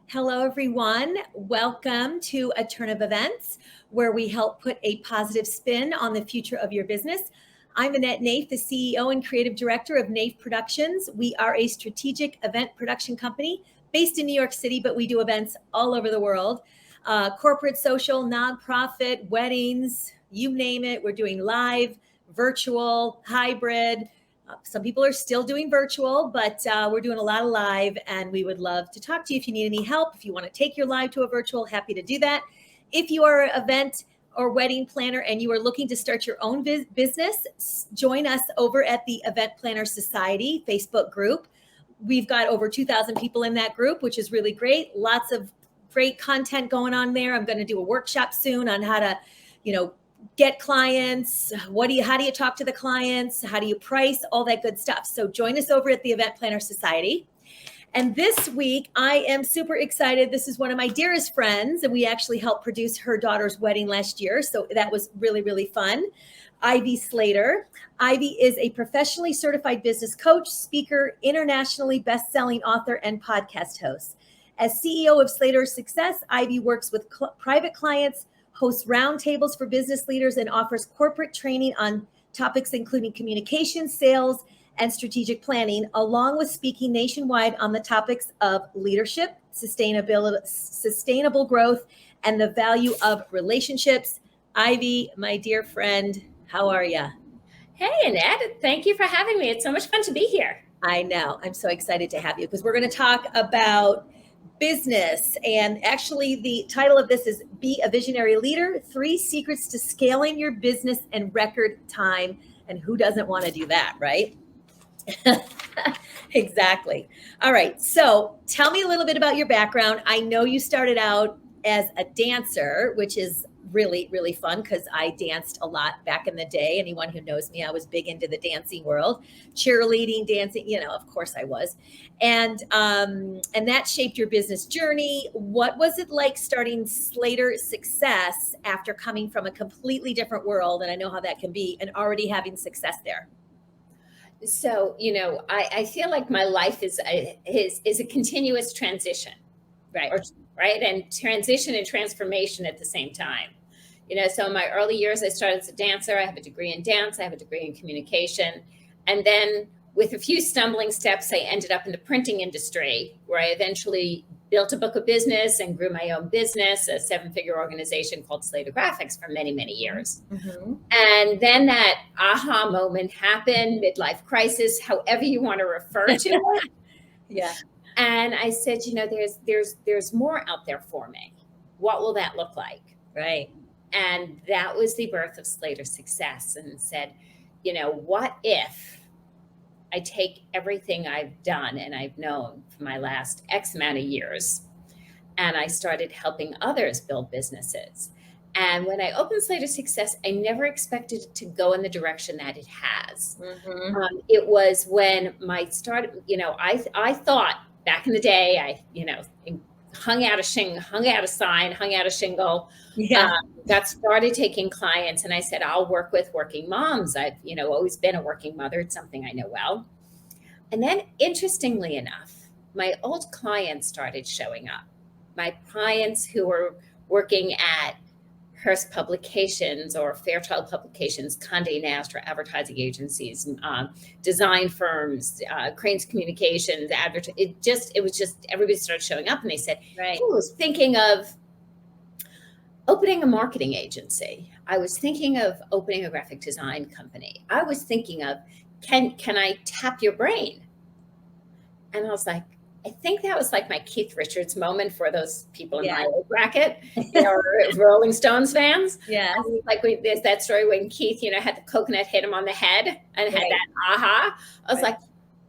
Hello, everyone. Welcome to A Turn of Events, where we help put a positive spin on the future of your business. I'm Annette Naif, the CEO and Creative Director of Naif Productions. We are a strategic event production company based in New York City, but we do events all over the world. Corporate, social, nonprofit, weddings, you name it. We're doing live, virtual, hybrid. Some people are still doing virtual, but we're doing a lot of live, and we would love to talk to you if you need any help. If you want to take your live to a virtual, happy to do that. If you are an event or wedding planner and you are looking to start your own business, join us over at the Event Planner Society Facebook group. We've got over 2,000 people in that group, which is really great. Lots of great content going on there. I'm going to do a workshop soon on how to, get clients. How do you talk to the clients? How do you price? All that good stuff. So join us over at the Event Planner Society. And this week, I am super excited. This is one of my dearest friends, and we actually helped produce her daughter's wedding last year. So that was really, really fun. Ivy Slater. Ivy is a professionally certified business coach, speaker, internationally best-selling author, and podcast host. As CEO of Slater Success, Ivy works with private clients, hosts roundtables for business leaders, and offers corporate training on topics including communication, sales, and strategic planning, along with speaking nationwide on the topics of leadership, sustainable growth, and the value of relationships. Ivy, my dear friend, how are you? Hey, Annette, thank you for having me. It's so much fun to be here. I know. I'm so excited to have you because we're going to talk about business. And actually, the title of this is Be a Visionary Leader, 3 Secrets to Scaling Your Business in Record Time. And who doesn't want to do that, right? Exactly. All right. So tell me a little bit about your background. I know you started out as a dancer, which is really, really fun because I danced a lot back in the day. Anyone who knows me, I was big into the dancing world, cheerleading, dancing, of course I was. And that shaped your business journey. What was it like starting Slater Success after coming from a completely different world? And I know how that can be, and already having success there. So, I feel like my life is a continuous transition, Right. Right? And transition and transformation at the same time. So in my early years, I started as a dancer. I have a degree in dance. I have a degree in communication. And then with a few stumbling steps, I ended up in the printing industry, where I eventually built a book of business and grew my own business, a 7-figure organization called Slater Graphics, for many, many years. Mm-hmm. And then that aha moment happened, midlife crisis, however you want to refer to it. Yeah. And I said, there's more out there for me. What will that look like? Right. And that was the birth of Slater Success, and said, what if I take everything I've done and I've known for my last X amount of years, and I started helping others build businesses. And when I opened Slater Success, I never expected it to go in the direction that it has. Mm-hmm. It was when my start, I thought back in the day, I hung out a sign, hung out a shingle. Yeah. Got started taking clients, and I said, I'll work with working moms. I've, always been a working mother. It's something I know well. And then, interestingly enough, my old clients started showing up. My clients who were working at Hearst Publications or Fairchild Publications, Condé Nast, or advertising agencies, design firms, Cranes Communications, it was just everybody started showing up, and they said, right. I was thinking of opening a marketing agency. I was thinking of opening a graphic design company. I was thinking of, can I tap your brain? And I was like, I think that was like my Keith Richards moment for those people in my age bracket, Rolling Stones fans. Yeah. Like there's that story when Keith, had the coconut hit him on the head and had that aha. I was like,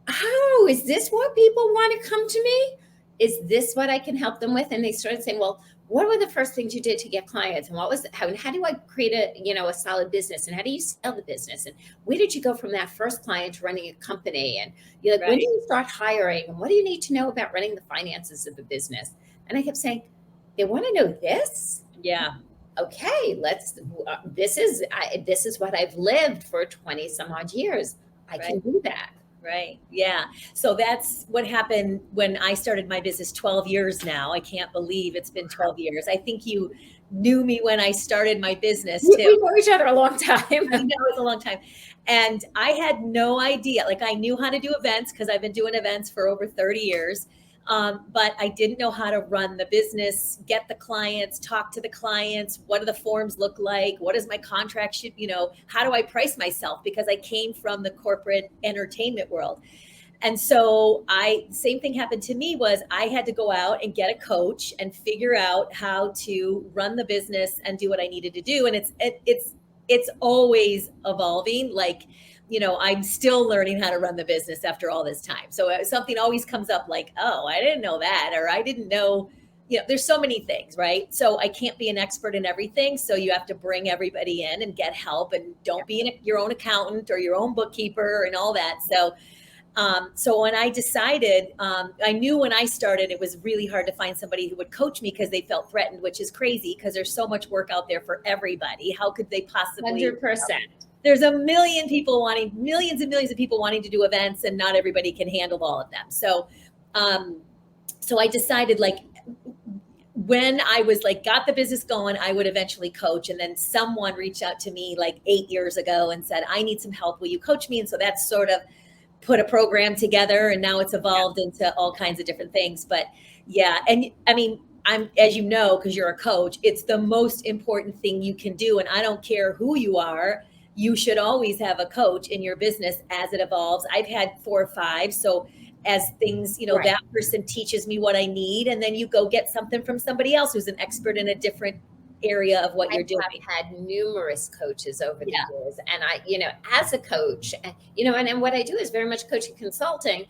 oh, is this what people want to come to me? Is this what I can help them with? And they started saying, well, what were the first things you did to get clients? And how do I create a solid business? And how do you sell the business? And where did you go from that first client to running a company? And when do you start hiring? And what do you need to know about running the finances of the business? And I kept saying, they want to know this? Yeah. Okay, this is what I've lived for 20 some odd years. I can do that. Right. Yeah. So that's what happened when I started my business 12 years now. I can't believe it's been 12 years. I think you knew me when I started my business too. We know each other a long time. I know it's a long time. And I had no idea. Like I knew how to do events because I've been doing events for over 30 years. But I didn't know how to run the business, get the clients, talk to the clients. What do the forms look like? What does my contract should, how do I price myself? Because I came from the corporate entertainment world. And so same thing happened to me was I had to go out and get a coach and figure out how to run the business and do what I needed to do. And it's always evolving. Like, I'm still learning how to run the business after all this time. So something always comes up like, oh, I didn't know that, or I didn't know, there's so many things, right? So I can't be an expert in everything. So you have to bring everybody in and get help, and don't be your own accountant or your own bookkeeper and all that. So when I decided, I knew when I started, it was really hard to find somebody who would coach me because they felt threatened, which is crazy because there's so much work out there for everybody. How could they possibly? 100%. There's a million people millions and millions of people wanting to do events, and not everybody can handle all of them. So I decided, like, when I was like, got the business going, I would eventually coach. And then someone reached out to me like 8 years ago and said, I need some help. Will you coach me? And so that's sort of put a program together, and now it's evolved into all kinds of different things. But yeah, and I mean, as you know, because you're a coach, it's the most important thing you can do. And I don't care who you are, you should always have a coach in your business as it evolves. I've had 4 or 5. So as things, Right. that person teaches me what I need, and then you go get something from somebody else who's an expert in a different area of what you're doing. I've had numerous coaches over the years, and as a coach, and what I do is very much coaching consulting.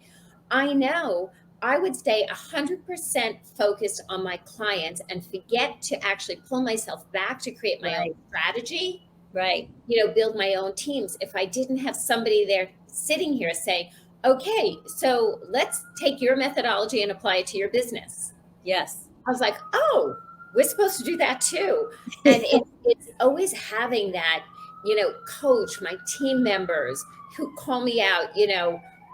I know I would stay 100% focused on my clients and forget to actually pull myself back to create my own strategy, Right. Build my own teams. If I didn't have somebody there sitting here say, okay, so let's take your methodology and apply it to your business. Yes. I was like, oh, we're supposed to do that too. And it's always having that, coach, my team members who call me out,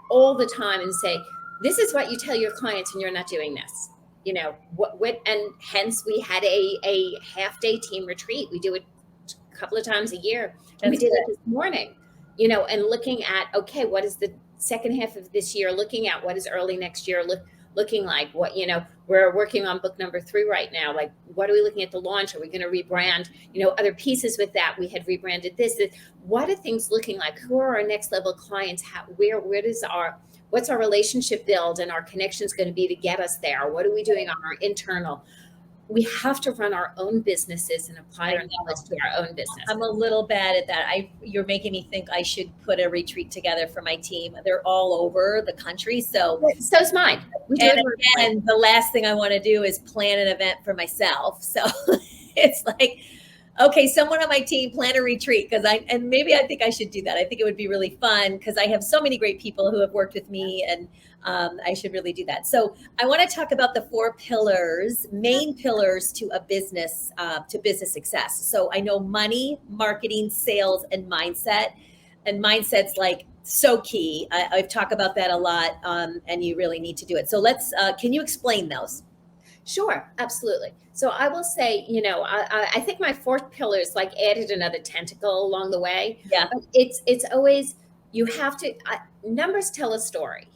all the time and say, this is what you tell your clients and you're not doing this. And hence we had a half-day team retreat. We do it a couple of times a year. And we did it this morning, and looking at, okay, what is the second half of this year looking at? What is early next year looking like? What, we're working on book number 3 right now. Like, what are we looking at the launch? Are we going to rebrand, other pieces with that? We had rebranded this. What are things looking like? Who are our next level clients? What's our relationship build and our connections going to be to get us there? What are we doing on our internal? We have to run our own businesses and apply our knowledge to our own business. I'm a little bad at that. You're making me think I should put a retreat together for my team. They're all over the country. So's mine. And the last thing I want to do is plan an event for myself. So it's like, okay, someone on my team plan a retreat, and maybe I think I should do that. I think it would be really fun because I have so many great people who have worked with me, and I should really do that. So I want to talk about the 4 main pillars to a business, to business success. So I know money, marketing, sales, and mindset. And mindset's like so key. I've talked about that a lot, and you really need to do it. So can you explain those? Sure, absolutely. So I will say, I think my 4th pillar is like added another tentacle along the way. Yeah. But it's always, you have to, numbers tell a story.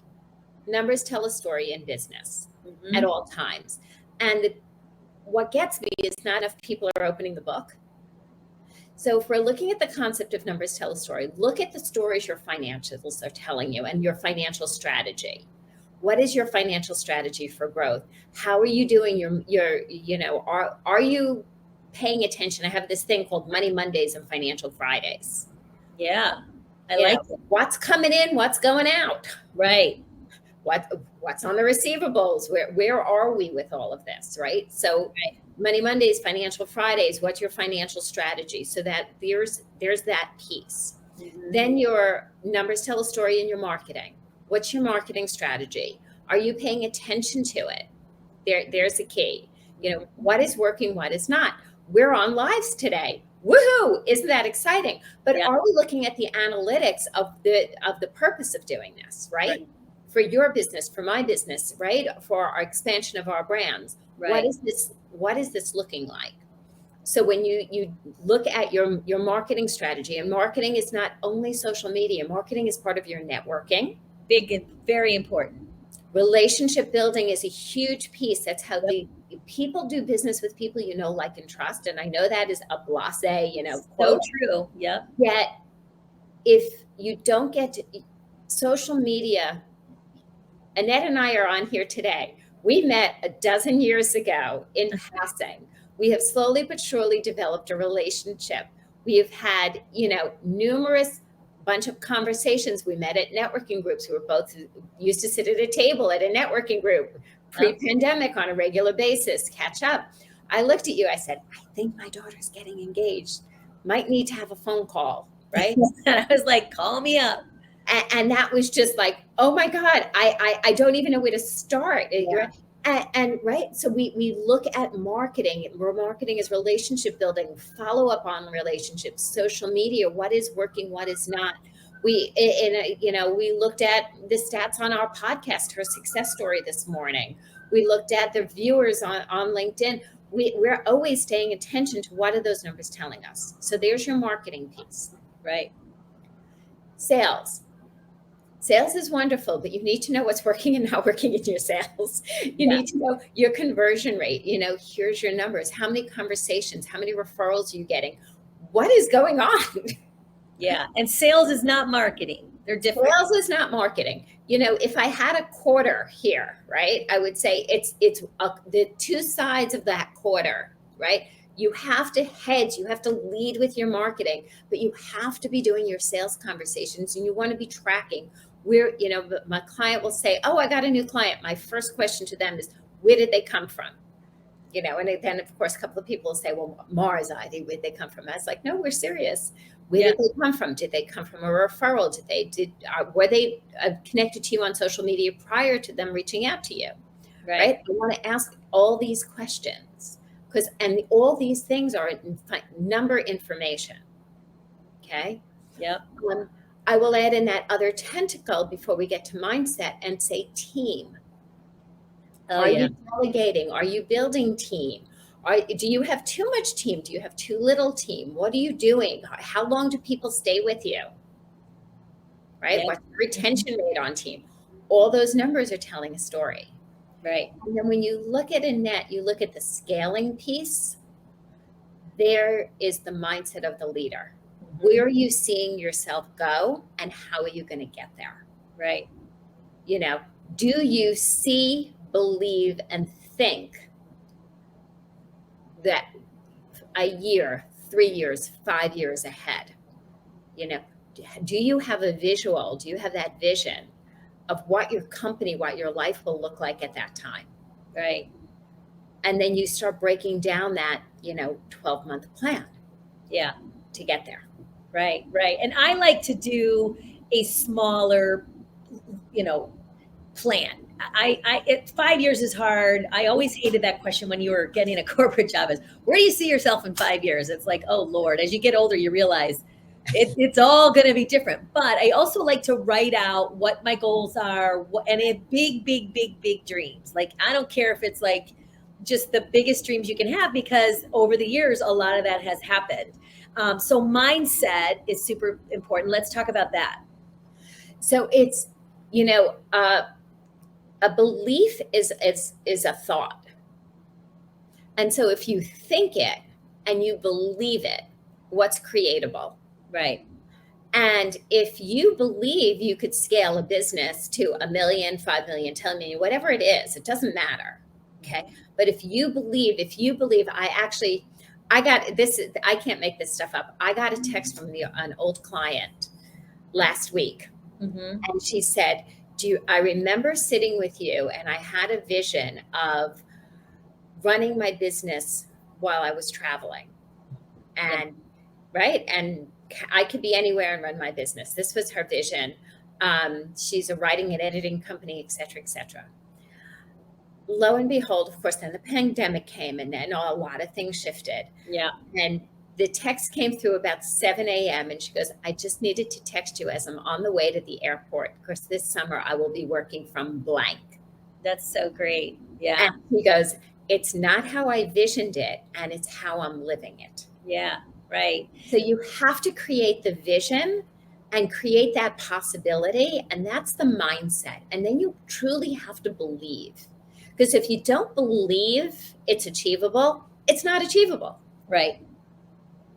Numbers tell a story in business at all times. And what gets me is not enough people are opening the book. So if we're looking at the concept of numbers tell a story, look at the stories your financials are telling you and your financial strategy. What is your financial strategy for growth? How are you doing are you paying attention? I have this thing called Money Mondays and Financial Fridays. Yeah. I like it. What's coming in, what's going out. Right. What's on the receivables? Where are we with all of this, right? So Money Mondays, Financial Fridays, what's your financial strategy? So that there's that piece. Mm-hmm. Then your numbers tell a story in your marketing. What's your marketing strategy? Are you paying attention to it? There's a key. What is working, what is not? We're on lives today. Woohoo! Isn't that exciting? But Yeah. are we looking at the analytics of the purpose of doing this, right? Right. For your business, for my business, right? For our expansion of our brands. Right. What is this looking like? So when you look at your marketing strategy, and marketing is not only social media, marketing is part of your networking. Big and very important. Relationship building is a huge piece. That's how Yep. the people do business with people you know, like, and trust. And I know that is a blasé, So quote. true. Yep. Yet, if you don't get to social media, Annette and I are on here today. We met a dozen years ago in passing. We have slowly but surely developed a relationship. We have had, numerous bunch of conversations. We met at networking groups. We were both used to sit at a table at a networking group pre-pandemic on a regular basis, catch up. I looked at you, I said, I think my daughter's getting engaged. Might need to have a phone call, right? And I was like, call me up. And that was just like, oh my God, I don't even know where to start. Yeah. And right, so we look at marketing. Marketing is relationship building, follow up on relationships, social media, what is working, what is not. We looked at the stats on our podcast, her success story this morning. We looked at the viewers on LinkedIn. We're always staying attention to what are those numbers telling us. So there's your marketing piece. Right. Sales. Sales is wonderful, but you need to know what's working and not working in your sales. You need to know your conversion rate. Here's your numbers. How many conversations, how many referrals are you getting? What is going on? Yeah. And sales is not marketing. They're different. Sales is not marketing. If I had a quarter here, right, I would say it's the two sides of that quarter, right? You have to hedge, you have to lead with your marketing, but you have to be doing your sales conversations, and you want to be tracking where, my client will say, oh, I got a new client. My first question to them is, where did they come from? And then of course, a couple of people will say, well, Mars, Ivy, where'd they come from? I was like, no, we're serious. Where did they come from? Did they come from a referral? Were they connected to you on social media prior to them reaching out to you? Right? I want to ask all these questions and all these things are number information. Okay. Yep. I will add in that other tentacle before we get to mindset and say team. Oh, are yeah. you delegating? Are you building team? Do you have too much team? Do you have too little team? What are you doing? How long do people stay with you? Right? Yep. What's the retention rate on team? All those numbers are telling a story. Right. And then when you look at Annette, you look at the scaling piece. There is the mindset of the leader. Where are you seeing yourself go, and how are you going to get there? Right. Do you see, believe, and think that a year, 3 years, 5 years ahead? Do you have a visual? Do you have that vision of what your company, what your life will look like at that time? Right. And then you start breaking down that, 12-month plan. Yeah. To get there. Right. Right. And I like to do a smaller, plan. 5 years is hard. I always hated that question when you were getting a corporate job is, where do you see yourself in 5 years? It's like, oh Lord, as you get older, you realize it's all going to be different. But I also like to write out what my goals are and a big dreams. Like, I don't care if it's like just the biggest dreams you can have, because over the years, a lot of that has happened. So mindset is super important. Let's talk about that. So it's, a belief is a thought. And so if you think it and you believe it, what's creatable? Right. And if you believe you could scale a business to 1 million, 5 million, 10 million, whatever it is, it doesn't matter. Okay. But if you believe, I got this, I can't make this stuff up. I got a text from an old client last week. Mm-hmm. And she said, I remember sitting with you, and I had a vision of running my business while I was traveling. And right. And I could be anywhere and run my business. This was her vision. She's a writing and editing company, et cetera, et cetera. Lo and behold, of course, then the pandemic came, and then a lot of things shifted. Yeah. And the text came through about 7 a.m. and she goes, I just needed to text you as I'm on the way to the airport because this summer I will be working from blank. That's so great. Yeah. And she goes, it's not how I visioned it, and it's how I'm living it. Yeah. Right. So you have to create the vision and create that possibility. And that's the mindset. And then you truly have to believe. Because if you don't believe it's achievable, it's not achievable. Right.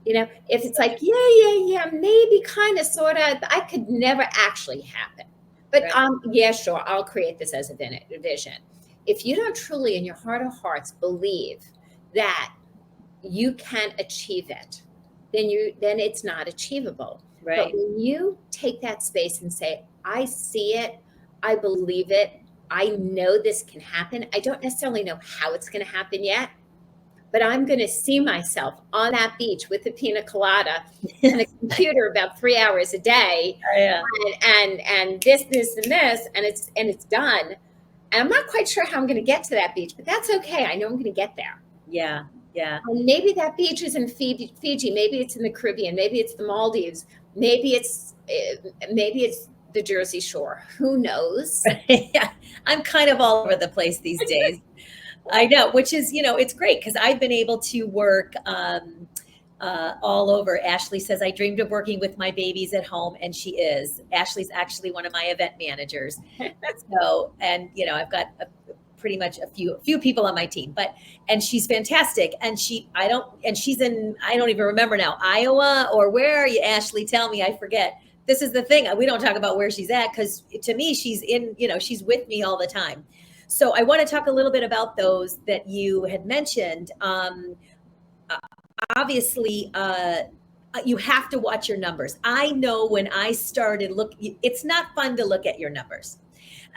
You know, if it's like, yeah, maybe kind of, sort of, I could never actually happen. But Right. yeah, sure, I'll create this as a vision. If you don't truly in your heart of hearts believe that you can achieve it, then it's not achievable. Right. But when you take that space and say, I see it, I believe it, I know this can happen. I don't necessarily know how it's going to happen yet, but I'm going to see myself on that beach with a pina colada and a computer about 3 hours a day, Yeah. and this, and it's done. And I'm not quite sure how I'm going to get to that beach, but that's okay. I know I'm going to get there. Yeah. Yeah. And maybe that beach is in Fiji. Maybe it's in the Caribbean. Maybe it's the Maldives. Maybe it's the Jersey Shore. Who knows? Yeah. I'm kind of all over the place these days. I know, which is, it's great because I've been able to work all over. Ashley says, I dreamed of working with my babies at home, and she is. Ashley's actually one of my event managers. So, and, I've got pretty much a few people on my team, and she's fantastic. And she's in, I don't even remember now, Iowa, or where are you, Ashley? Tell me, I forget. This is the thing. We don't talk about where she's at because to me, she's in, she's with me all the time. So I want to talk a little bit about those that you had mentioned. Obviously, you have to watch your numbers. I know when I started it's not fun to look at your numbers.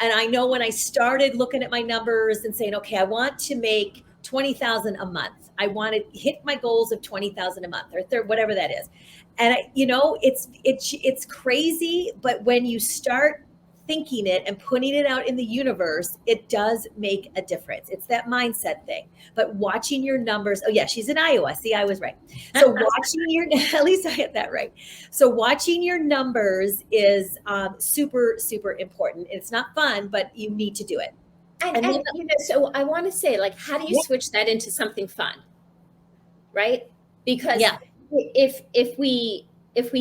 And I know when I started looking at my numbers and saying, okay, I want to make 20,000 a month. I want to hit my goals of 20,000 a month or whatever that is. And it's crazy, but when you start thinking it and putting it out in the universe, it does make a difference. It's that mindset thing. But watching your numbers, oh yeah, she's in Iowa. See, I was right. So at least I had that right. So watching your numbers is super, super important. It's not fun, but you need to do it. And so I want to say, like, how do you switch that into something fun? Right? Because if we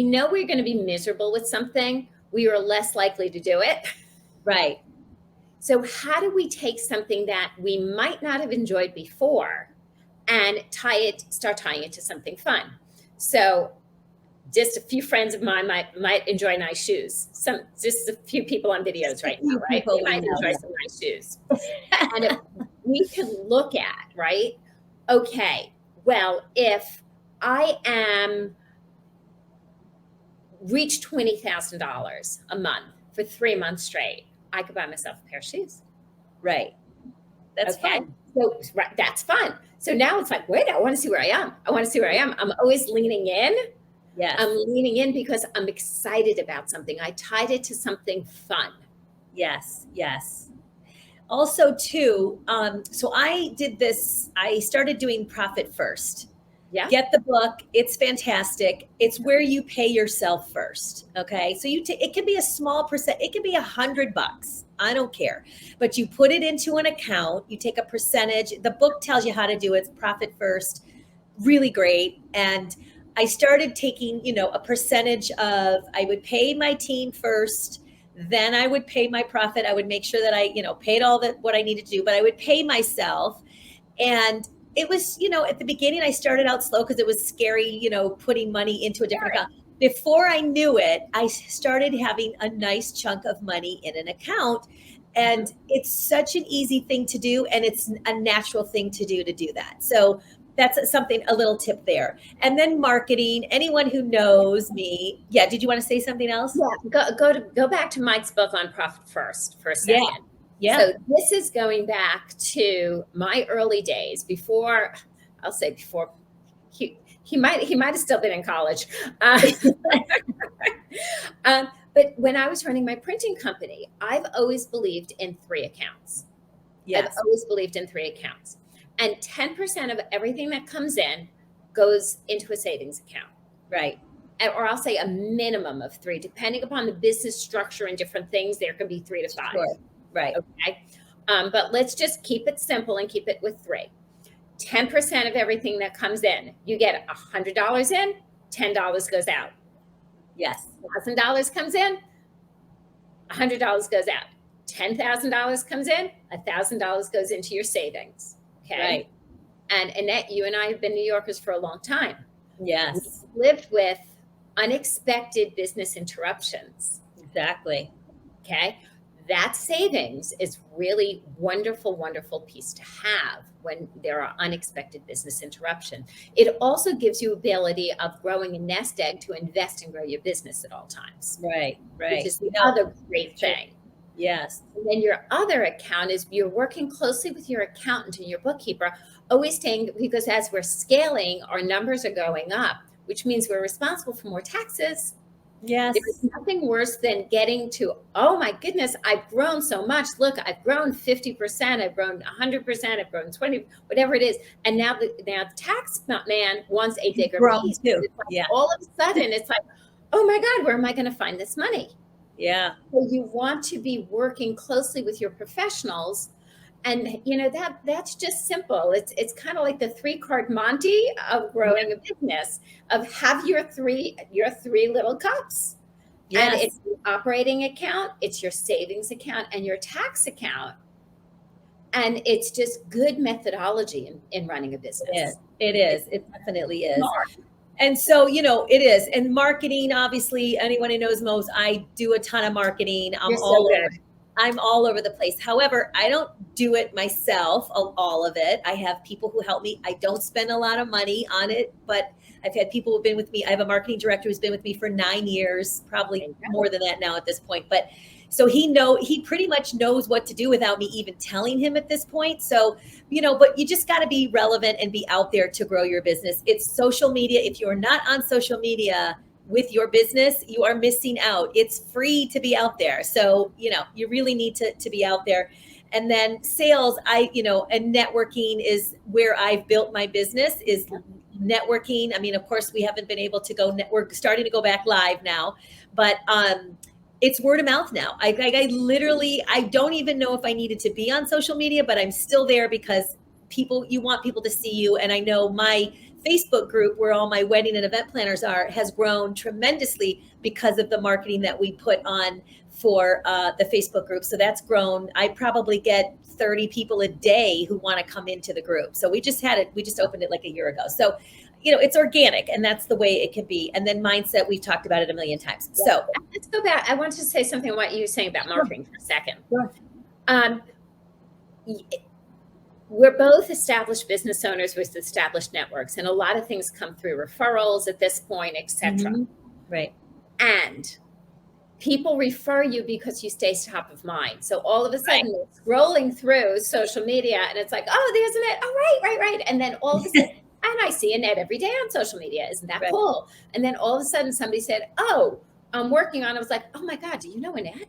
know we're going to be miserable with something, we are less likely to do it. Right. So how do we take something that we might not have enjoyed before and start tying it to something fun? So just a few friends of mine might enjoy nice shoes. Just a few people on videos right now, right? They might enjoy some nice shoes. And if we can look at, right? Okay, well, if I am reach $20,000 a month for 3 months straight, I could buy myself a pair of shoes. Right. That's fun. So that's fun. So now it's like, wait, I want to see where I am. I'm always leaning in. Yes. I'm leaning in because I'm excited about something. I tied it to something fun. Yes. Also too, so I did this, I started doing Profit First. Yeah. Get the book. It's fantastic. It's where you pay yourself first. Okay. So it can be a small percent. It can be $100. I don't care, but you put it into an account, you take a percentage. The book tells you how to do it. It's Profit First. Really great. And I started taking, a percentage I would pay my team first. Then I would pay my profit. I would make sure that I, paid all what I needed to do, but I would pay myself. And it was, at the beginning, I started out slow because it was scary, putting money into a different account. Before I knew it, I started having a nice chunk of money in an account. And it's such an easy thing to do. And it's a natural thing to do that. So that's a little tip there. And then marketing, anyone who knows me. Yeah. Did you want to say something else? Yeah. Go back to Mike's book on Profit First for a second. Yeah. So this is going back to my early days before he might have still been in college. But when I was running my printing company, I've always believed in 3 accounts. Yes. I've always believed in 3 accounts. And 10% of everything that comes in goes into a savings account. Right. Or I'll say a minimum of 3, depending upon the business structure and different things, there could be 3 to 5. Sure. Right. Okay. But let's just keep it simple and keep it with 3. 10% of everything that comes in, you get $100 in, $10 goes out. Yes. $1,000 comes in, $100 goes out. $10,000 comes in, $1,000 goes into your savings. Okay. Right. And Annette, you and I have been New Yorkers for a long time. Yes. We've lived with unexpected business interruptions. Exactly. Okay. That savings is really wonderful, wonderful piece to have when there are unexpected business interruption. It also gives you ability of growing a nest egg to invest and grow your business at all times. Right. Right. Which is the other great thing. Yes. And then your other account is you're working closely with your accountant and your bookkeeper, always saying, because as we're scaling, our numbers are going up, which means we're responsible for more taxes. Yes. There's nothing worse than getting to, oh my goodness, I've grown so much. Look, I've grown 50%, I've grown 100%, I've grown 20, whatever it is. And now the tax man wants a bigger piece. Too. Like all of a sudden, it's like, oh my God, where am I going to find this money? Yeah. So you want to be working closely with your professionals. And that's just simple. It's kind of like the 3-card Monty of growing a business, of have your three little cups. Yes. And it's the operating account, it's your savings account, and your tax account. And it's just good methodology in running a business. It is. It definitely is. And so, it is. And marketing, obviously, anyone who knows Mo's, I do a ton of marketing. I'm all over the place. However, I don't do it myself, all of it. I have people who help me. I don't spend a lot of money on it, but I've had people who've been with me. I have a marketing director who's been with me for 9 years, probably more than that now at this point. But so he pretty much knows what to do without me even telling him at this point. So, but you just got to be relevant and be out there to grow your business. It's social media. If you're not on social media with your business, you are missing out. It's free to be out there. So, you really need to be out there. And then sales, and networking is where I've built my business, is networking. I mean, of course, we haven't been able to go, we're starting to go back live now, but it's word of mouth now. I don't even know if I needed to be on social media, but I'm still there because you want people to see you. And I know my Facebook group, where all my wedding and event planners are, has grown tremendously because of the marketing that we put on for the Facebook group. So that's grown. I probably get 30 people a day who want to come into the group. So we just opened it like a year ago. So, it's organic, and that's the way it can be. And then mindset, we've talked about it a million times. So let's go back. I want to say something about what you were saying about marketing for a second. Sure. We're both established business owners with established networks, and a lot of things come through referrals at this point, etc. Mm-hmm. Right. And people refer you because you stay top of mind. So all of a sudden, they're scrolling through social media, and it's like, oh, there's Annette. Oh, right. And then all of a sudden, and I see Annette every day on social media. Isn't that cool? And then all of a sudden, somebody said, oh, I'm working on it. I was like, oh my God, do you know Annette?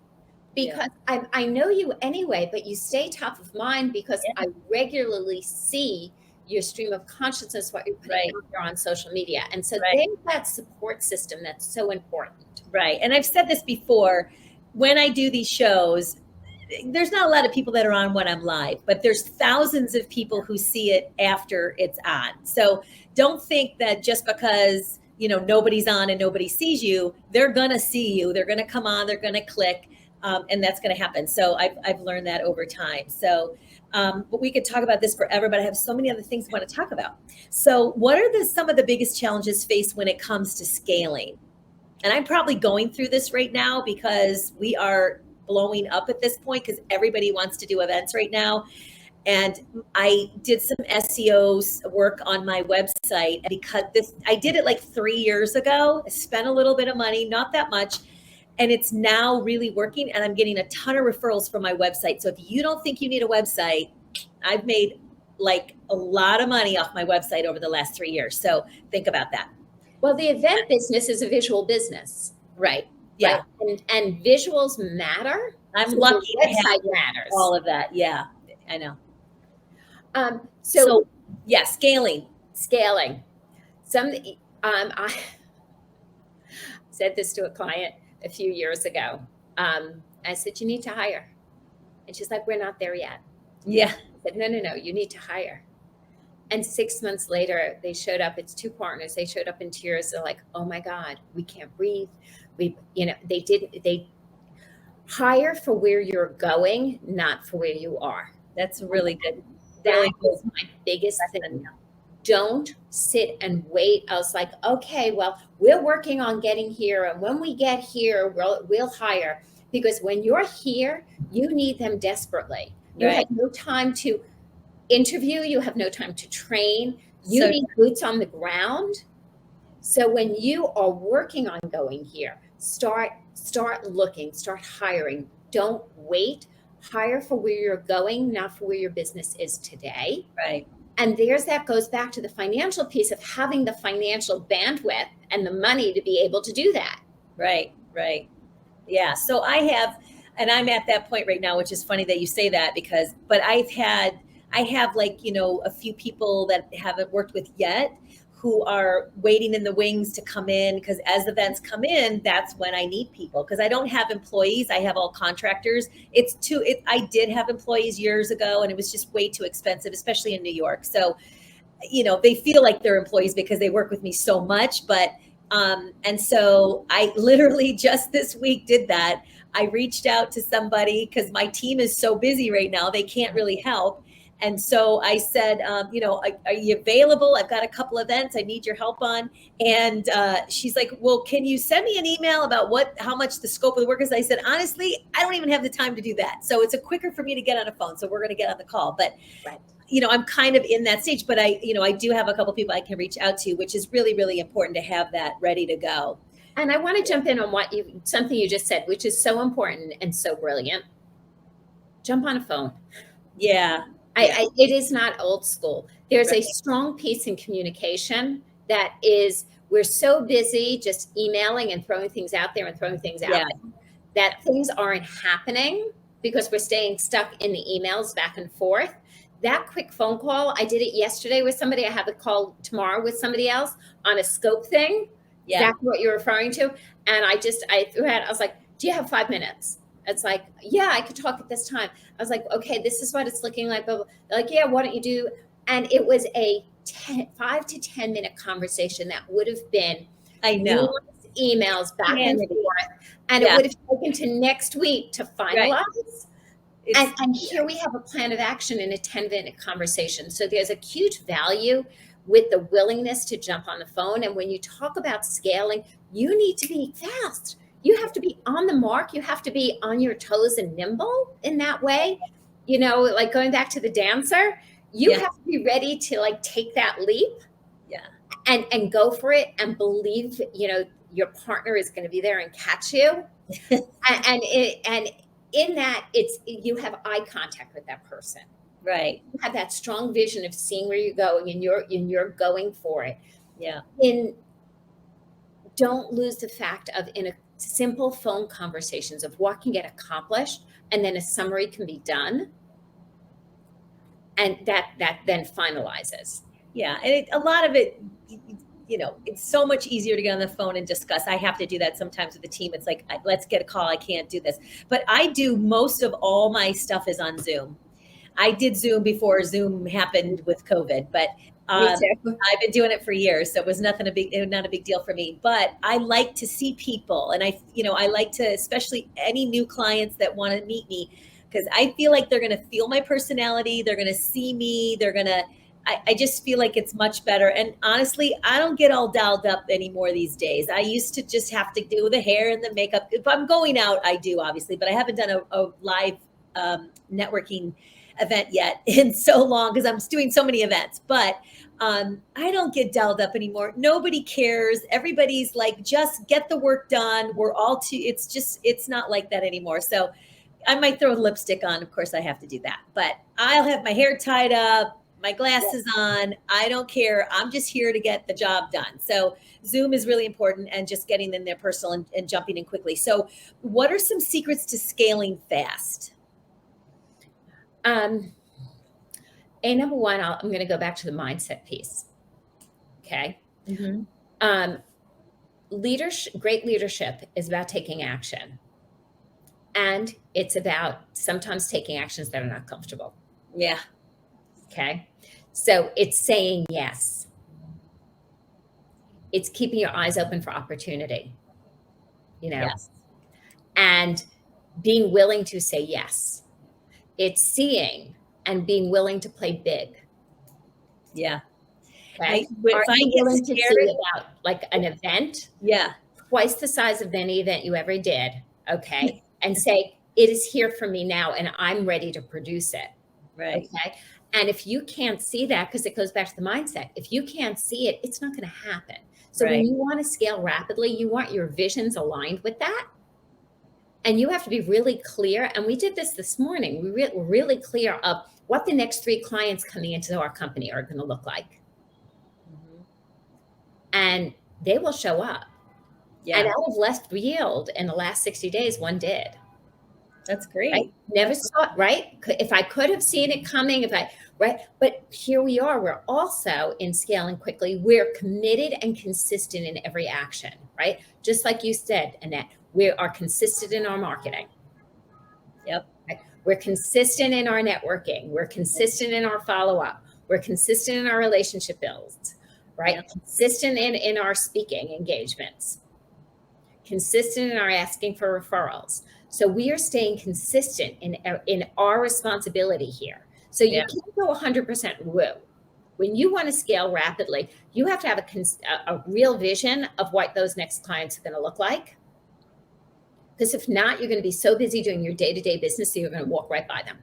Because I know you anyway, but you stay top of mind because I regularly see your stream of consciousness, what you're putting out there on social media. And so there's that support system that's so important. Right. And I've said this before, when I do these shows, there's not a lot of people that are on when I'm live, but there's thousands of people who see it after it's on. So don't think that just because, nobody's on and nobody sees you, they're going to see you. They're going to come on, they're going to click. And that's going to happen. So I've learned that over time. So, but we could talk about this forever, but I have so many other things I want to talk about. So what are some of the biggest challenges faced when it comes to scaling? And I'm probably going through this right now because we are blowing up at this point because everybody wants to do events right now. And I did some SEO work on my website because I did it like 3 years ago. I spent a little bit of money, not that much. And it's now really working, and I'm getting a ton of referrals from my website. So if you don't think you need a website, I've made like a lot of money off my website over the last 3 years. So think about that. Well, the event business is a visual business. Right. Yeah. Right? And visuals matter. I'm so lucky the website matters. All of that. Yeah, I know. So yeah, scaling. I said this to a client a few years ago. I said, you need to hire. And she's like, we're not there yet. Yeah. I said, no, you need to hire. And 6 months later, they showed up. It's two partners. They showed up in tears. They're like, oh my God, we can't breathe. They hire for where you're going, not for where you are. That's really good. That Really good. was my biggest thing. Don't sit and wait. I was like, okay, well, we're working on getting here. And when we get here, we'll hire. Because when you're here, you need them desperately. You Right. have no time to interview. You have no time to train. You So- need boots on the ground. So when you are working on going here, start looking, start hiring. Don't wait. Hire for where you're going, not for where your business is today. Right. And that goes back to the financial piece of having the financial bandwidth and the money to be able to do that. Right. Yeah. So and I'm at that point right now, which is funny that you say that but I have like, a few people that haven't worked with yet who are waiting in the wings to come in, because as events come in, that's when I need people, because I don't have employees. I have all contractors. I did have employees years ago, and it was just way too expensive, especially in New York. So, they feel like they're employees because they work with me so much. And so I literally just this week did that. I reached out to somebody because my team is so busy right now, they can't really help. And so I said, are you available? I've got a couple events I need your help on. And she's like, well, can you send me an email about how much the scope of the work is? I said, honestly, I don't even have the time to do that. So it's quicker for me to get on a phone. So we're going to get on the call. But Right. I'm kind of in that stage, but I do have a couple people I can reach out to, which is really, really important to have that ready to go. And I want to jump in on something you just said, which is so important and so brilliant. Jump on a phone. Yeah. It is not old school. There's Right. a strong piece in communication we're so busy just emailing and throwing things out there that things aren't happening because we're staying stuck in the emails back and forth. That quick phone call, I did it yesterday with somebody. I have a call tomorrow with somebody else on a scope thing. Yeah. Exactly what you're referring to. And I threw out, I was like, do you have 5 minutes? It's like, yeah, I could talk at this time. I was like, okay, this is what it's looking like. They're like, yeah, why don't you do? And it was a 5 to 10 minute conversation that would have been emails back and forth. And it would have taken to next week to finalize. Right. And here we have a plan of action in a 10-minute conversation. So there's a huge value with the willingness to jump on the phone. And when you talk about scaling, you need to be fast. You have to be on the mark. You have to be on your toes and nimble in that way. Like going back to the dancer, you have to be ready to take that leap. Yeah. And go for it and believe, your partner is going to be there and catch you. and in that, you have eye contact with that person. Right. You have that strong vision of seeing where you're going, and you're going for it. Yeah. Don't lose the fact of in a simple phone conversations of what can get accomplished, and then a summary can be done, and that then finalizes. Yeah, and a lot of it, it's so much easier to get on the phone and discuss. I have to do that sometimes with the team. It's like, let's get a call. I can't do this. But I do most of all my stuff is on Zoom. I did Zoom before Zoom happened with COVID, but I've been doing it for years. So it was not a big deal for me. But I like to see people. And I like to, especially any new clients that want to meet me, because I feel like they're going to feel my personality. They're going to see me. I just feel like it's much better. And honestly, I don't get all dialed up anymore these days. I used to just have to do the hair and the makeup. If I'm going out, I do, obviously, but I haven't done a live networking event yet in so long because I'm doing so many events. But I don't get dialed up anymore. Nobody cares. Everybody's like, just get the work done. It's not like that anymore. So I might throw lipstick on. Of course, I have to do that. But I'll have my hair tied up, my glasses on. I don't care. I'm just here to get the job done. So Zoom is really important, and just getting in there personal and jumping in quickly. So what are some secrets to scaling fast? Number one, I'm going to go back to the mindset piece. Okay. Mm-hmm. Great leadership is about taking action. And it's about sometimes taking actions that are not comfortable. Yeah. Okay. So it's saying yes. It's keeping your eyes open for opportunity, Yes. and being willing to say yes. It's seeing and being willing to play big. Yeah. Okay. If Are I you get willing to scared, see about like an event yeah. twice the size of any event you ever did? Okay. And say, it is here for me now and I'm ready to produce it. Right. Okay. And if you can't see that, because it goes back to the mindset, if you can't see it, it's not going to happen. So when Right. you want to scale rapidly, you want your visions aligned with that. And you have to be really clear. And we did this morning. We're really clear of what the next 3 clients coming into our company are going to look like. Mm-hmm. And they will show up. Yeah. And out of left yield in the last 60 days, one did. That's Right? great. Never saw it, right? If I could have seen it coming, right? But here we are. We're also in scaling quickly. We're committed and consistent in every action, right? Just like you said, Annette, we are consistent in our marketing. Yep. Right? We're consistent in our networking. We're consistent in our follow-up. We're consistent in our relationship builds, right? Yep. Consistent in our speaking engagements. Consistent in our asking for referrals. So we are staying consistent in our responsibility here. So you Yeah. can't go 100% woo. When you want to scale rapidly, you have to have a real vision of what those next clients are going to look like. Because if not, you're going to be so busy doing your day-to-day business that you're going to walk right by them.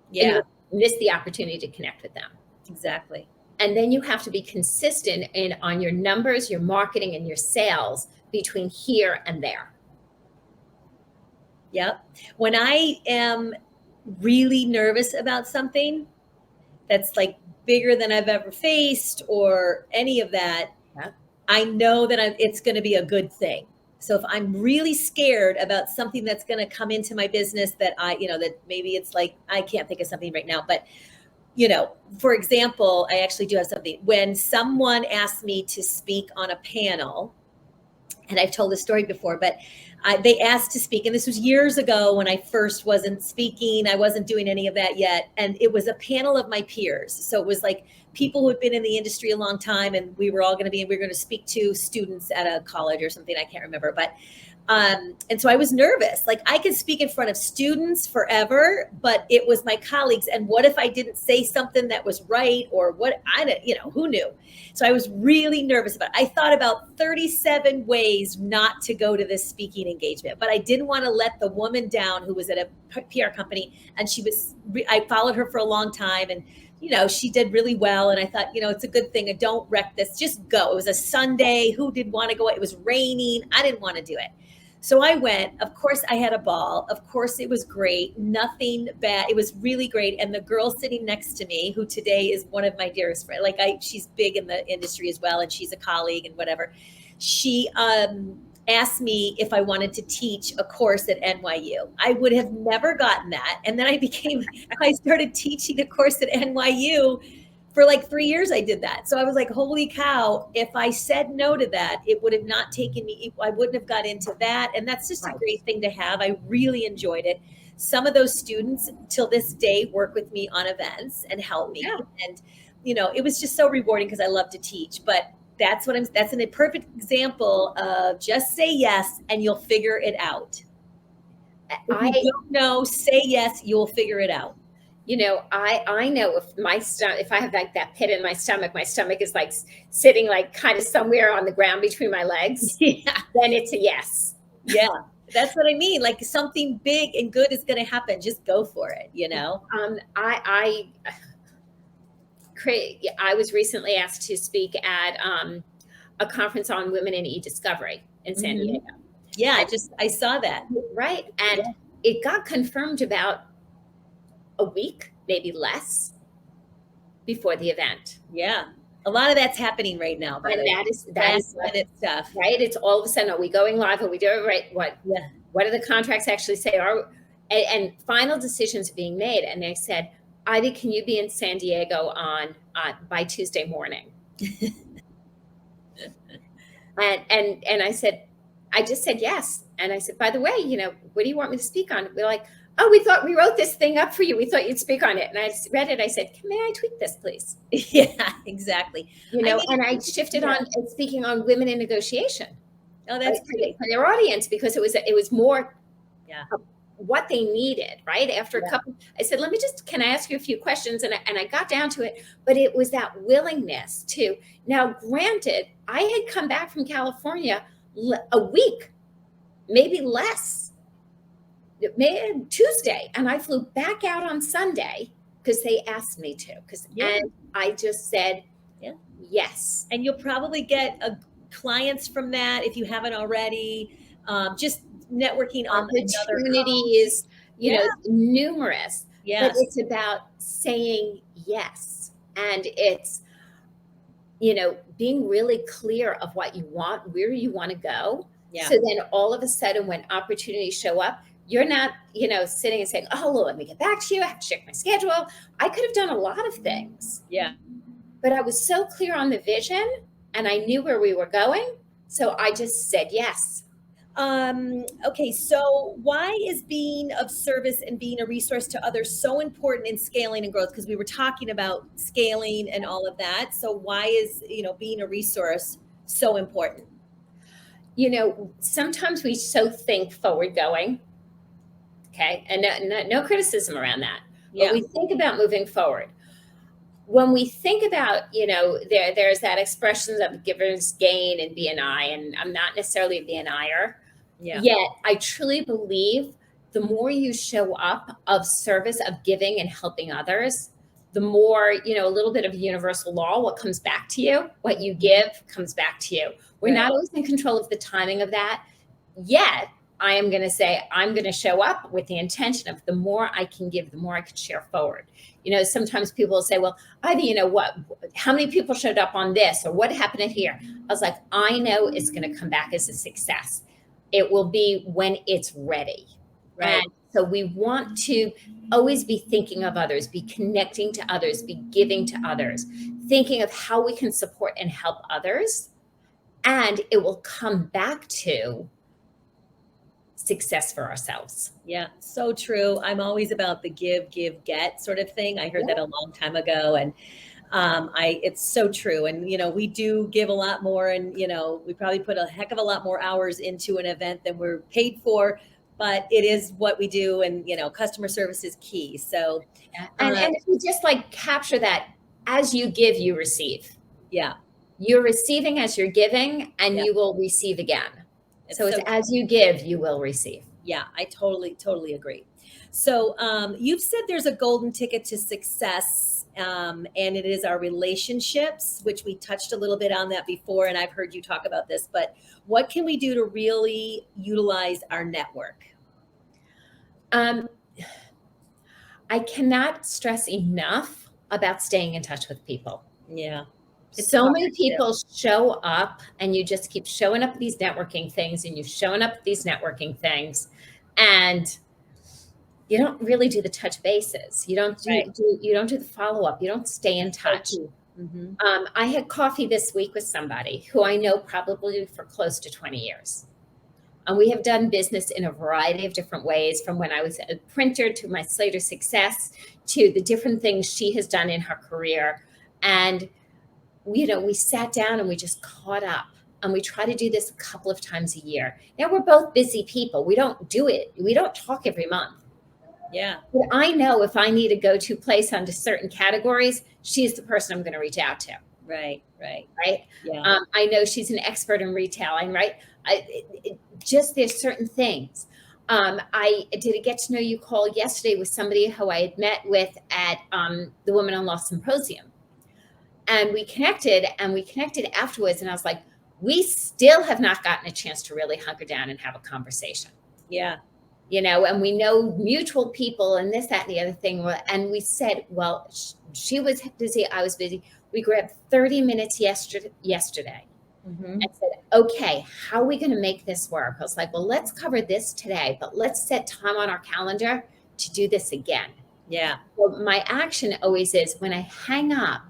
And Yeah. you'll miss the opportunity to connect with them. Exactly. And then you have to be consistent on your numbers, your marketing, and your sales between here and there. Yep. When I am really nervous about something that's like bigger than I've ever faced or any of that, Yeah. I know that it's going to be a good thing. So if I'm really scared about something that's going to come into my business that that maybe it's like, I can't think of something right now, but for example, I actually do have something. When someone asked me to speak on a panel, and I've told this story before, but they asked to speak, and this was years ago when I first wasn't speaking. I wasn't doing any of that yet. And it was a panel of my peers. So it was like people who had been in the industry a long time, and we were going to speak to students at a college or something. I can't remember, but and so I was nervous. Like I could speak in front of students forever, but it was my colleagues. And what if I didn't say something that was right, or what? Who knew? So I was really nervous about it. I thought about 37 ways not to go to this speaking engagement, but I didn't want to let the woman down who was at a PR company. And I followed her for a long time, and she did really well. And I thought, it's a good thing. And don't wreck this. Just go. It was a Sunday. Who did want to go? It was raining. I didn't want to do it. So I went. Of course, I had a ball. Of course, it was great. Nothing bad. It was really great. And the girl sitting next to me, who today is one of my dearest friends, she's big in the industry as well, and she's a colleague and whatever. She asked me if I wanted to teach a course at NYU. I would have never gotten that. And then I started teaching a course at NYU. For like 3 years, I did that. So I was like, holy cow, if I said no to that, it would have not taken me, I wouldn't have got into that. And that's just a great thing to have. I really enjoyed it. Some of those students till this day work with me on events and help me. Yeah. And, it was just so rewarding because I love to teach. But that's a perfect example of just say yes and you'll figure it out. If you don't know, say yes, you'll figure it out. I know if I have like that pit in my stomach is like sitting like kind of somewhere on the ground between my legs, Yeah. then it's a yes. Yeah, that's what I mean. Like something big and good is going to happen. Just go for it, I was recently asked to speak at a conference on women in e-discovery in San Diego. Yeah, I saw that. Right. And it got confirmed about a week, maybe less, before the event. Yeah. A lot of that's happening right now. And that is stuff. Right. It's all of a sudden, are we going live? Are we doing it right? What do the contracts actually say? And final decisions are being made. And they said, Ivy, can you be in San Diego by Tuesday morning? And I said, I just said yes. And I said, by the way, what do you want me to speak on? We're like, oh, we wrote this thing up for you. We thought you'd speak on it. And I read it. I said, may I tweak this, please? Yeah, exactly. And I shifted on speaking on women in negotiation. Oh, that's great. For their audience, because it was more Yeah. what they needed, right? After a couple, I said, can I ask you a few questions? And I got down to it, but it was that willingness to. Now, granted, I had come back from California a week, maybe less, maybe Tuesday, and I flew back out on Sunday because they asked me to, and I just said, yes. And you'll probably get clients from that if you haven't already. Just networking on opportunities, numerous. Yes. But it's about saying yes. And it's, being really clear of what you want, where you want to go. Yeah. So then all of a sudden when opportunities show up, you're not, sitting and saying, oh, well, let me get back to you. I have to check my schedule. I could have done a lot of things. Yeah. But I was so clear on the vision and I knew where we were going. So I just said yes. Okay, so why is being of service and being a resource to others so important in scaling and growth? Because we were talking about scaling and all of that. So why is, being a resource so important? Sometimes we so think forward going. Okay. And no criticism around that. Yeah. But we think about moving forward. When we think about, there's that expression of givers gain and BNI, and I'm not necessarily a BNIer. Yeah. Yet I truly believe the more you show up of service, of giving and helping others, the more, a little bit of universal law, what comes back to you, what you give comes back to you. We're not always in control of the timing of that. Yet I am going to say, I'm going to show up with the intention of the more I can give, the more I can share forward. Sometimes people will say, well, Ivy, how many people showed up on this or what happened here? I was like, I know it's going to come back as a success. It will be when it's ready. Right. And so we want to always be thinking of others, be connecting to others, be giving to others, thinking of how we can support and help others. And it will come back to success for ourselves. Yeah, so true. I'm always about the give, get sort of thing. I heard that a long time ago, and it's so true. And, we do give a lot more, and, we probably put a heck of a lot more hours into an event than we're paid for, but it is what we do. And, customer service is key. So, and if you just capture that, as you give, you receive. Yeah. You're receiving as you're giving, and you will receive again. So it's as you give, you will receive. Yeah, I totally agree. So you've said there's a golden ticket to success, and it is our relationships, which we touched a little bit on that before, and I've heard you talk about this, but what can we do to really utilize our network? I cannot stress enough about staying in touch with people. Yeah. So many people show up and you just keep showing up at these networking things and you've shown up at these networking things and you don't really do the touch bases. You don't do the follow-up. You don't stay in touch. Mm-hmm. I had coffee this week with somebody who I know probably for close to 20 years. And we have done business in a variety of different ways, from when I was a printer to my Slater Success to the different things she has done in her career. And we sat down and we just caught up, and we try to do this a couple of times a year. Now, we're both busy people. We don't do it. We don't talk every month. Yeah. But I know if I need a go-to place under certain categories, she's the person I'm going to reach out to. Right. Yeah. I know she's an expert in retailing, right? Just there's certain things. I did a get to know you call yesterday with somebody who I had met with at the Women on Law Symposium. And we connected afterwards. And I was like, we still have not gotten a chance to really hunker down and have a conversation. Yeah. And we know mutual people and this, that, and the other thing. And we said, well, she was busy. I was busy. We grabbed 30 minutes yesterday mm-hmm. and said, okay, how are we going to make this work? I was like, well, let's cover this today, but let's set time on our calendar to do this again. Yeah. So my action always is, when I hang up,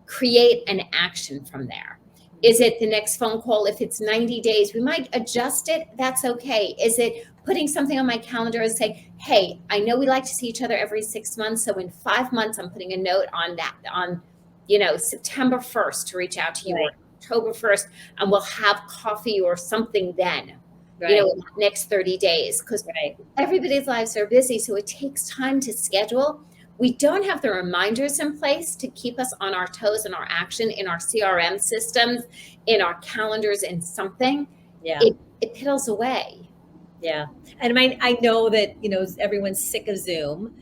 create an action from there. Is it the next phone call? If it's 90 days, we might adjust it. That's okay. Is it putting something on my calendar and say, hey, I know we like to see each other every 6 months. So in 5 months, I'm putting a note on that on, September 1st to reach out to you, or Right. October 1st, and we'll have coffee or something then, Right. in the next 30 days. Because Right. everybody's lives are busy. So it takes time to schedule. We don't have the reminders in place to keep us on our toes in our action, in our CRM systems, in our calendars, in something. Yeah. It piddles away. Yeah. And I know that, everyone's sick of Zoom.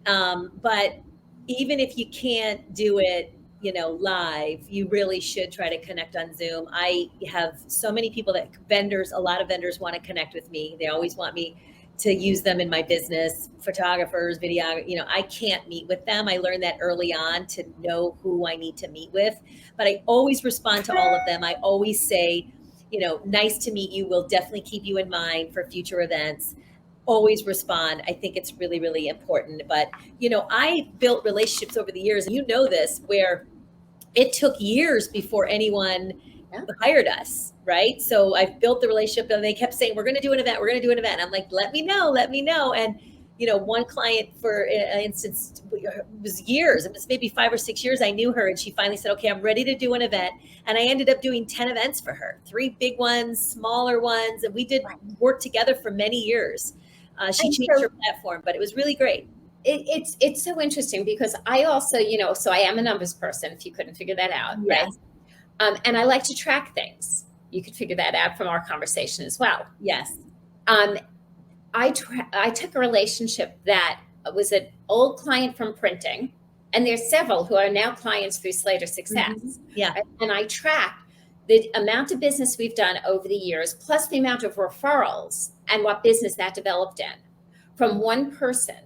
But even if you can't do it, live, you really should try to connect on Zoom. I have so many people a lot of vendors want to connect with me. They always want me to use them in my business, photographers, video, I can't meet with them. I learned that early on to know who I need to meet with, but I always respond to all of them. I always say, nice to meet you. We'll definitely keep you in mind for future events. Always respond. I think it's really, really important. But, I built relationships over the years, and this, where it took years before anyone hired us, right? So I've built the relationship, and they kept saying, we're going to do an event. We're going to do an event. I'm like, let me know. And, one client, for instance, it was years. It was maybe 5 or 6 years I knew her, and she finally said, okay, I'm ready to do an event. And I ended up doing 10 events for her, 3 big ones, smaller ones. And we did work together for many years. She changed her platform, but it was really great. It's so interesting because I also, so I am a numbers person, if you couldn't figure that out, Yes. right? And I like to track things. You could figure that out from our conversation as well. Yes. I took a relationship that was an old client from printing, and there's several who are now clients through Slater Success. Mm-hmm. Yeah. And I tracked the amount of business we've done over the years, plus the amount of referrals and what business that developed in from one person.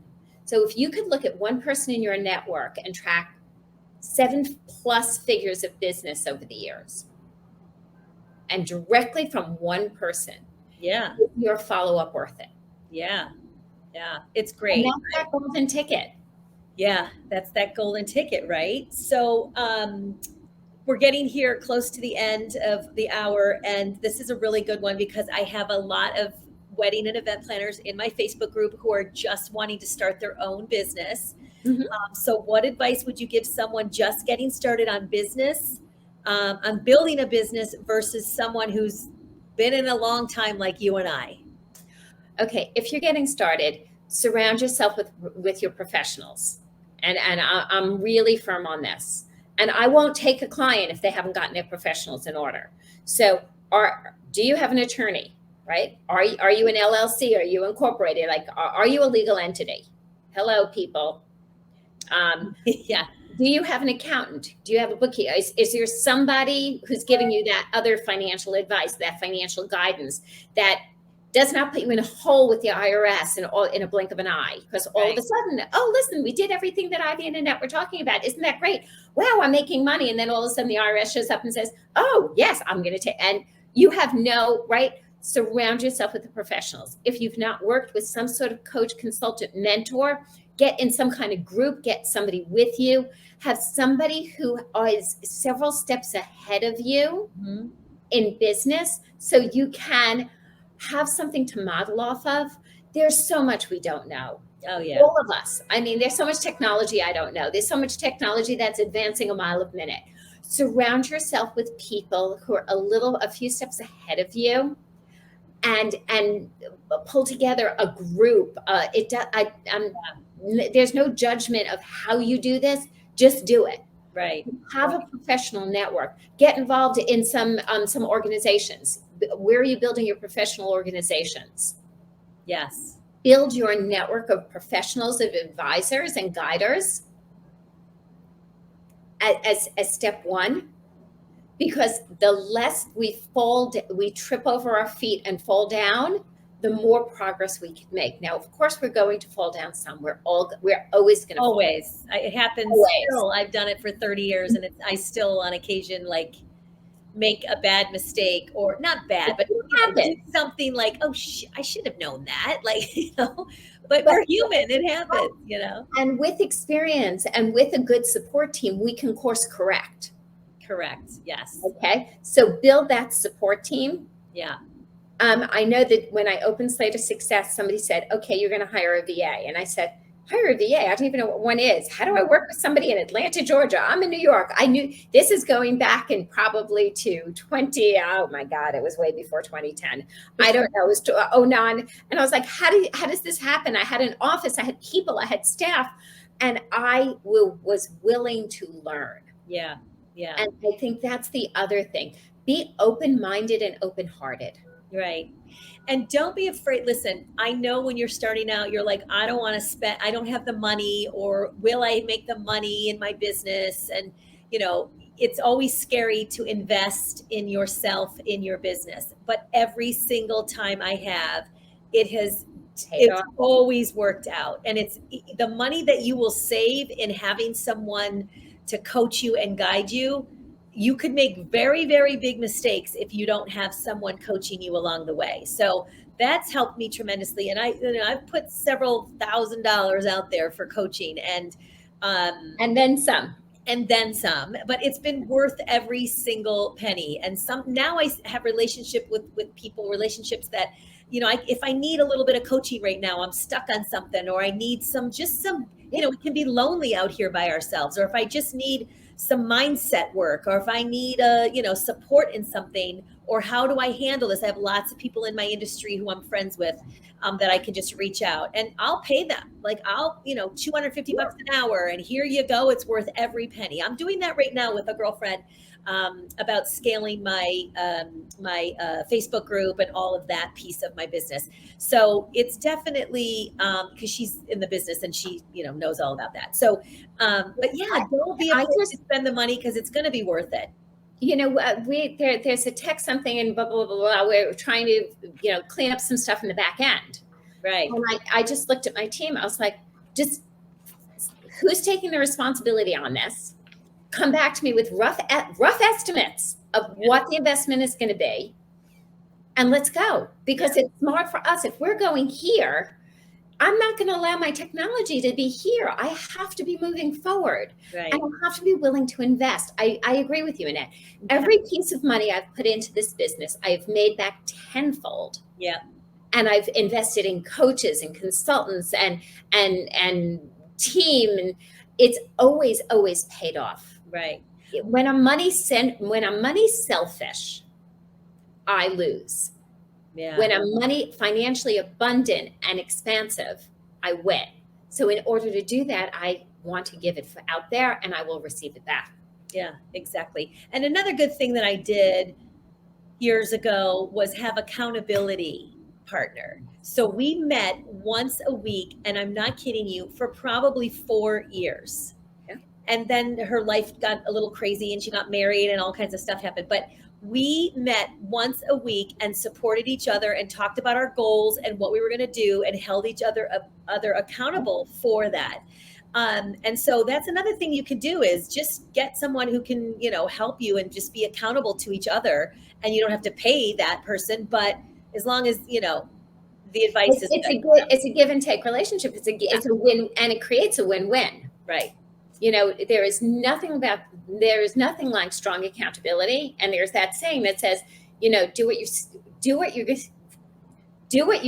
So if you could look at one person in your network and track 7+ figures of business over the years, and directly from one person, yeah, is your follow-up worth it? Yeah. Yeah. It's great. And that's that golden ticket. Yeah. That's that golden ticket, right? So, we're getting here close to the end of the hour, and this is a really good one because I have a lot of wedding and event planners in my Facebook group who are just wanting to start their own business. Mhm. So what advice would you give someone just getting started on business, on building a business, versus someone who's been in a long time like you and I? Okay, if you're getting started, surround yourself with your professionals. And I'm really firm on this. And I won't take a client if they haven't gotten their professionals in order. So do you have an attorney, right? Are you an LLC? Are you incorporated? Like, are you a legal entity? Hello, people. Yeah. Do you have an accountant? Do you have a bookkeeper? Is there somebody who's giving you that other financial advice, that financial guidance that does not put you in a hole with the IRS in a blink of an eye? Because all of a sudden, oh, listen, we did everything that Ivy and Annette were talking about. Isn't that great? Wow, I'm making money. And then all of a sudden the IRS shows up and says, oh, yes, I'm going to take, and you have right? Surround yourself with the professionals. If you've not worked with some sort of coach, consultant, mentor, get in some kind of group, get somebody with you, have somebody who is several steps ahead of you in business so you can have something to model off of. There's so much we don't know. Oh, yeah. All of us. I mean, there's so much technology I don't know. There's so much technology that's advancing a mile a minute. Surround yourself with people who are a few steps ahead of you, and pull together a group. There's no judgment of how you do this. Just do it. Right. Have a professional network. Get involved in some organizations. Where are you building your professional organizations? Yes. Build your network of professionals, of advisors and guiders as step one. Because the less we trip over our feet and fall down, the more progress we can make. Now, of course, we're going to fall down some. We're always going to always. It happens. Always. Still, I've done it for 30 years, and I still, on occasion, like make a bad mistake, or not bad, but do something like, oh, I should have known that, like, But we're human. It happens, And with experience and with a good support team, we can course correct. Correct. Yes. Okay. So build that support team. Yeah. I know that when I opened Slater Success, somebody said, okay, you're going to hire a VA. And I said, hire a VA? I don't even know what one is. How do I work with somebody in Atlanta, Georgia? I'm in New York. I knew this is going back in probably to 20. Oh my God, it was way before 2010. I don't know. It was 09. And I was like, how does this happen? I had an office, I had people, I had staff, and I was willing to learn. Yeah. Yeah. And I think that's the other thing. Be open-minded and open-hearted. Right. And don't be afraid. Listen, I know when you're starting out, you're like, I don't want to spend, I don't have the money, or will I make the money in my business? And, it's always scary to invest in yourself, in your business. But every single time I have, it's always worked out. And it's the money that you will save in having someone to coach you and guide you. You could make very, very big mistakes if you don't have someone coaching you along the way. So that's helped me tremendously. And I've put several $1,000s out there for coaching, and then some. But it's been worth every single penny. And now I have relationships that, if I need a little bit of coaching right now, I'm stuck on something, or I need some, it can be lonely out here by ourselves, or if I just need some mindset work, or if I need support in something, or how do I handle this? I have lots of people in my industry who I'm friends with, that I can just reach out, and I'll pay them. Like I'll, $250 an hour, and here you go. It's worth every penny. I'm doing that right now with a girlfriend, about scaling my Facebook group and all of that piece of my business. So it's definitely, because she's in the business and she, knows all about that. So, but yeah, don't be afraid to spend the money, because it's going to be worth it. There's a tech something and blah, blah, blah, blah. We're trying to, clean up some stuff in the back end. Right. And I just looked at my team. I was like, just who's taking the responsibility on this? Come back to me with rough estimates of what the investment is going to be. And let's go, because it's smart for us. If we're going here, I'm not going to allow my technology to be here. I have to be moving forward. Right. And I have to be willing to invest. I agree with you, Annette. Every piece of money I've put into this business, I've made back tenfold. Yeah. And I've invested in coaches and consultants and team. And it's always paid off. Right. When I'm money selfish, I lose. Yeah. When I'm financially abundant and expansive, I win. So in order to do that, I want to give it out there, and I will receive it back. Yeah, exactly. And another good thing that I did years ago was have accountability partner. So we met once a week, and I'm not kidding you, for probably 4 years. Yeah. And then her life got a little crazy, and she got married, and all kinds of stuff happened. But we met once a week and supported each other and talked about our goals and what we were going to do, and held each other accountable for that. And so that's another thing you can do, is just get someone who can, help you, and just be accountable to each other. And you don't have to pay that person, but as long as, the advice it's a give and take relationship. It's a win, and it creates a win-win. Right. There is nothing like strong accountability. And there's that saying that says, do what you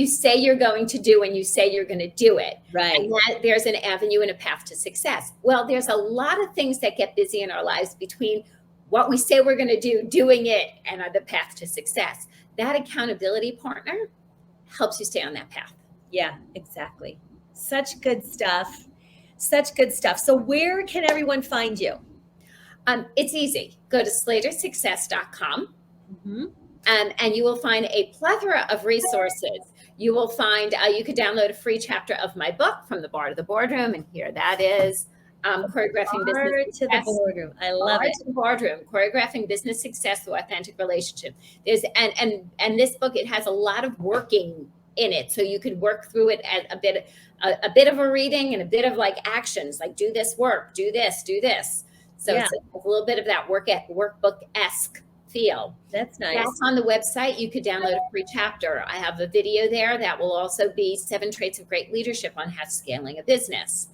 say you're going to do, when you say you're going to do it. Right. And that there's an avenue and a path to success. Well, there's a lot of things that get busy in our lives between what we say we're going to do, doing it, and the path to success. That accountability partner helps you stay on that path. Yeah, exactly. Such good stuff. So where can everyone find you? It's easy. Go to slatersuccess.com. Mm-hmm. And you will find a plethora of resources. You will find, you could download a free chapter of my book, From the Bar to the Boardroom. And here that is. Choreographing business to the boardroom. I love it. To the boardroom, choreographing business success through authentic relationship. There's and this book, it has a lot of working in it, so you could work through it at a bit of a reading and a bit of like actions, like do this work, do this. So it's a little bit of that workbook-esque feel. That's nice. That's on the website. You could download a free chapter. I have a video there that will also be 7 traits of great leadership on how scaling a business.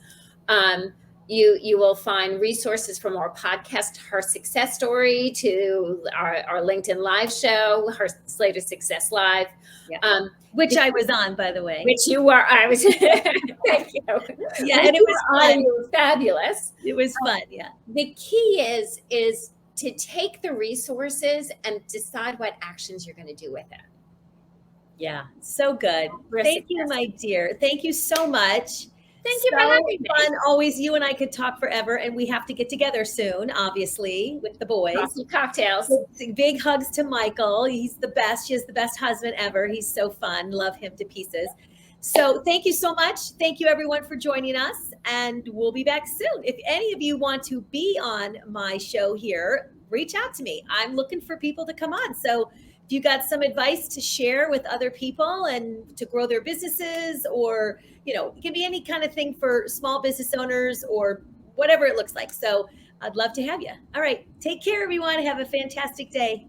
You will find resources from our podcast, Her Success Story, to our LinkedIn live show, Her Slater Success Live. Yeah. Which I was on, by the way. Which you were, I was, thank you. Yeah, and it was fun. You were fabulous. It was fun, yeah. The key is to take the resources and decide what actions you're going to do with it. Yeah, so good. Thank you, my dear. Thank you so much. Thank you for having me. Fun. Always, you and I could talk forever, and we have to get together soon, obviously, with the boys. Coffee, cocktails. Big hugs to Michael. He's the best. She has the best husband ever. He's so fun. Love him to pieces. So thank you so much. Thank you, everyone, for joining us, and we'll be back soon. If any of you want to be on my show here, reach out to me. I'm looking for people to come on. So if you got some advice to share with other people and to grow their businesses, or, it can be any kind of thing for small business owners or whatever it looks like. So I'd love to have you. All right. Take care, everyone. Have a fantastic day.